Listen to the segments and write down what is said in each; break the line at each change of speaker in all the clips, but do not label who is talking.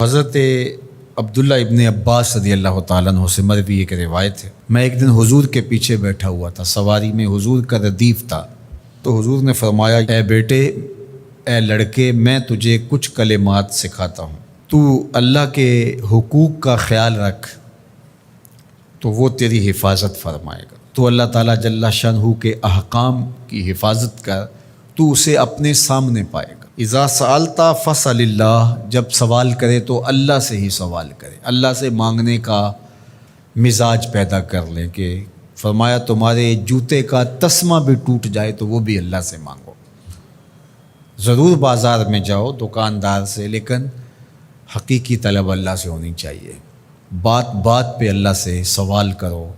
حضرت عبداللہ ابن عباس رضی اللہ تعالیٰ عنہ سے مروی ایک روایت ہے، میں ایک دن حضور کے پیچھے بیٹھا ہوا تھا، سواری میں حضور کا ردیف تھا، تو حضور نے فرمایا اے بیٹے، اے لڑکے، میں تجھے کچھ کلمات سکھاتا ہوں، تو اللہ کے حقوق کا خیال رکھ تو وہ تیری حفاظت فرمائے گا۔ تو اللہ تعالیٰ جل شانہ کے احکام کی حفاظت کر، تو اسے اپنے سامنے پائے گا۔ اذا سألت فاسأل اللہ، جب سوال کرے تو اللہ سے ہی سوال کرے، اللہ سے مانگنے کا مزاج پیدا کر لیں کہ فرمایا تمہارے جوتے کا تسمہ بھی ٹوٹ جائے تو وہ بھی اللہ سے مانگو۔ ضرور بازار میں جاؤ دکاندار سے، لیکن حقیقی طلب اللہ سے ہونی چاہیے۔ بات بات پہ اللہ سے سوال کرو،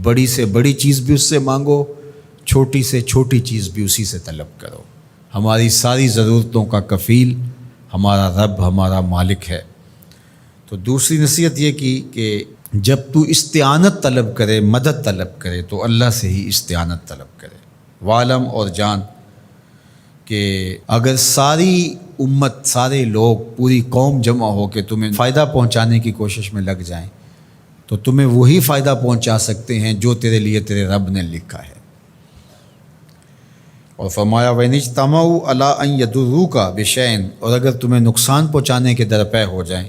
بڑی سے بڑی چیز بھی اس سے مانگو، چھوٹی سے چھوٹی چیز بھی اسی سے طلب کرو۔ ہماری ساری ضرورتوں کا کفیل ہمارا رب، ہمارا مالک ہے۔ تو دوسری نصیحت یہ کی کہ جب تو استعانت طلب کرے، مدد طلب کرے تو اللہ سے ہی استعانت طلب کرے۔ وعلم، اور جان کہ اگر ساری امت، سارے لوگ، پوری قوم جمع ہو کے تمہیں فائدہ پہنچانے کی کوشش میں لگ جائیں تو تمہیں وہی فائدہ پہنچا سکتے ہیں جو تیرے لیے تیرے رب نے لکھا ہے۔ اور فرمایا وَإِنِ اجْتَمَعُوا عَلَىٰ أَن يَضُرُّوكَ بِشَيْءٍ، اور اگر تمہیں نقصان پہنچانے کے درپے ہو جائیں،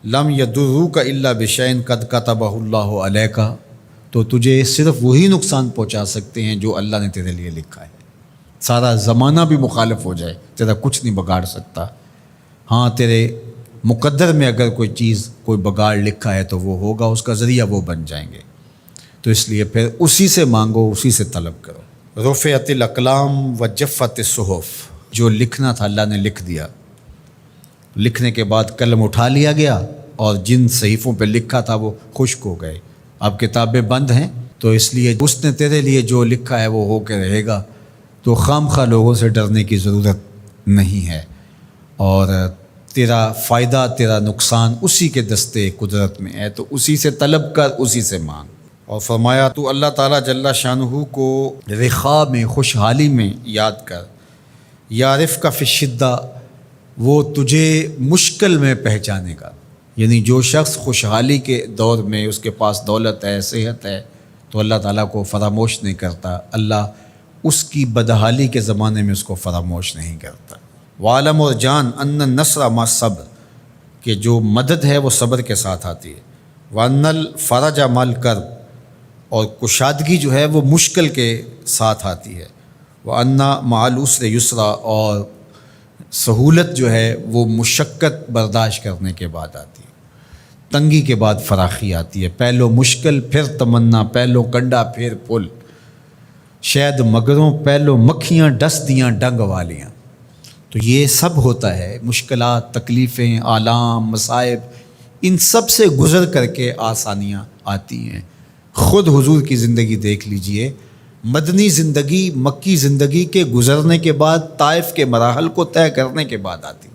لَمْ يَضُرُّوكَ إِلَّا بِشَيْءٍ قَدْ كَتَبَهُ اللَّهُ عَلَيْكَ، تو تجھے صرف وہی نقصان پہنچا سکتے ہیں جو اللہ نے تیرے لیے لکھا ہے۔ سارا زمانہ بھی مخالف ہو جائے، تیرا کچھ نہیں بگاڑ سکتا۔ ہاں، تیرے مقدر میں اگر کوئی چیز، کوئی بگاڑ لکھا ہے تو وہ ہوگا، اس کا ذریعہ وہ بن جائیں گے۔ تو اس لیے پھر اسی سے مانگو، اسی سے طلب کرو۔ رفعت الاقلام وجفت الصحف، جو لکھنا تھا اللہ نے لکھ دیا، لکھنے کے بعد قلم اٹھا لیا گیا اور جن صحیفوں پہ لکھا تھا وہ خشک ہو گئے۔ اب کتابیں بند ہیں، تو اس لیے اس نے تیرے لیے جو لکھا ہے وہ ہو کے رہے گا، تو خام خواہ لوگوں سے ڈرنے کی ضرورت نہیں ہے، اور تیرا فائدہ، تیرا نقصان اسی کے دستے قدرت میں ہے، تو اسی سے طلب کر، اسی سے مانگ۔ اور فرمایا تو اللہ تعالیٰ جل شانہ کو رخاء میں، خوشحالی میں یاد کر، یعرفک فی الشدہ، وہ تجھے مشکل میں پہچانے گا۔ یعنی جو شخص خوشحالی کے دور میں اس کے پاس دولت ہے، صحت ہے، تو اللہ تعالیٰ کو فراموش نہیں کرتا، اللہ اس کی بدحالی کے زمانے میں اس کو فراموش نہیں کرتا۔ وعلم، اور جان، ان النصر مع الصبر، کہ جو مدد ہے وہ صبر کے ساتھ آتی ہے۔ وان الفرج مع الکرب، اور کشادگی جو ہے وہ مشکل کے ساتھ آتی ہے۔ وان مع العسر یسرا، اور سہولت جو ہے وہ مشقت برداشت کرنے کے بعد آتی ہے، تنگی کے بعد فراخی آتی ہے۔ پہلو مشکل پھر تمنا، پہلو کنڈا پھر پل، شاید مگروں پہلو مکھیاں ڈس دیاں ڈنگ والیاں۔ تو یہ سب ہوتا ہے، مشکلات، تکلیفیں، آلام، مصائب، ان سب سے گزر کر کے آسانیاں آتی ہیں۔ خود حضور کی زندگی دیکھ لیجئے، مدنی زندگی مکی زندگی کے گزرنے کے بعد، طائف کے مراحل کو طے کرنے کے بعد آتی۔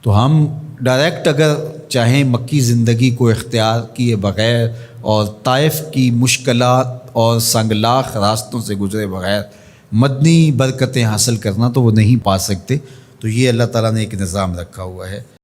تو ہم ڈائریکٹ اگر چاہیں مکی زندگی کو اختیار کیے بغیر اور طائف کی مشکلات اور سنگلاخ راستوں سے گزرے بغیر مدنی برکتیں حاصل کرنا، تو وہ نہیں پا سکتے۔ تو یہ اللہ تعالیٰ نے ایک نظام رکھا ہوا ہے۔